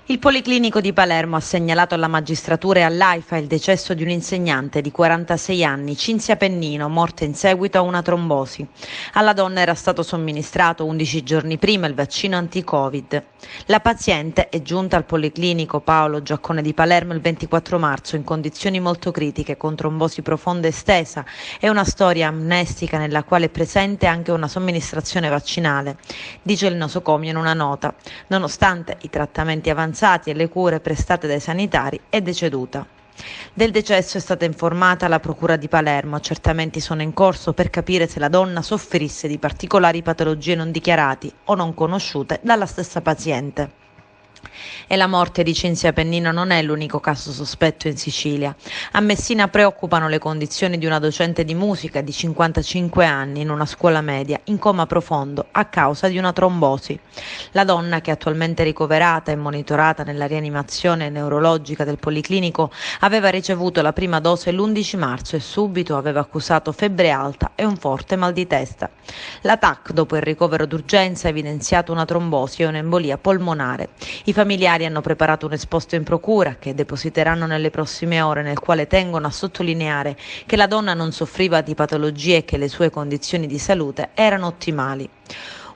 Il Policlinico di Palermo ha segnalato alla magistratura e all'AIFA il decesso di un insegnante di 46 anni, Cinzia Pennino, morta in seguito a una trombosi. Alla donna era stato somministrato 11 giorni prima il vaccino anti-Covid. La paziente è giunta al Policlinico Paolo Giaccone di Palermo il 24 marzo in condizioni molto critiche, con trombosi profonda estesa e una storia amnestica nella quale è presente anche una somministrazione vaccinale, dice il nosocomio in una nota. Nonostante i trattamenti avanzati e le cure prestate dai sanitari, è deceduta. Del decesso è stata informata la Procura di Palermo. Accertamenti sono in corso per capire se la donna soffrisse di particolari patologie non dichiarate o non conosciute dalla stessa paziente. E la morte di Cinzia Pennino non è l'unico caso sospetto in Sicilia. A Messina preoccupano le condizioni di una docente di musica di 55 anni in una scuola media in coma profondo a causa di una trombosi. La donna, che è attualmente ricoverata e monitorata nella rianimazione neurologica del Policlinico, aveva ricevuto la prima dose l'11 marzo e subito aveva accusato febbre alta e un forte mal di testa. La TAC, dopo il ricovero d'urgenza, ha evidenziato una trombosi e un'embolia polmonare. I familiari hanno preparato un esposto in procura che depositeranno nelle prossime ore, nel quale tengono a sottolineare che la donna non soffriva di patologie e che le sue condizioni di salute erano ottimali.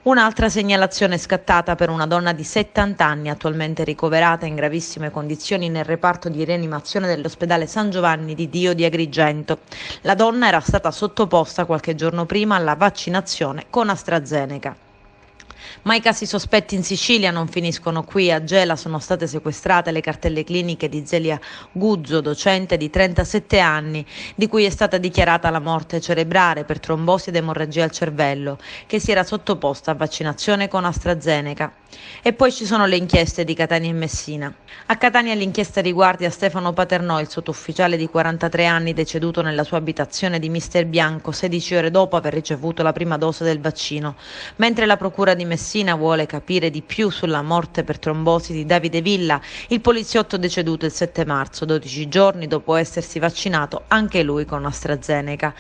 Un'altra segnalazione è scattata per una donna di 70 anni attualmente ricoverata in gravissime condizioni nel reparto di rianimazione dell'ospedale San Giovanni di Dio di Agrigento. La donna era stata sottoposta qualche giorno prima alla vaccinazione con AstraZeneca. Ma i casi sospetti in Sicilia non finiscono qui. A Gela sono state sequestrate le cartelle cliniche di Zelia Guzzo, docente di 37 anni, di cui è stata dichiarata la morte cerebrale per trombosi ed emorragia al cervello, che si era sottoposta a vaccinazione con AstraZeneca. E poi ci sono le inchieste di Catania e Messina. A Catania l'inchiesta riguarda Stefano Paternò, il sottufficiale di 43 anni deceduto nella sua abitazione di Mister Bianco 16 ore dopo aver ricevuto la prima dose del vaccino, mentre la procura di Messina vuole capire di più sulla morte per trombosi di Davide Villa, il poliziotto deceduto il 7 marzo, 12 giorni dopo essersi vaccinato anche lui con AstraZeneca.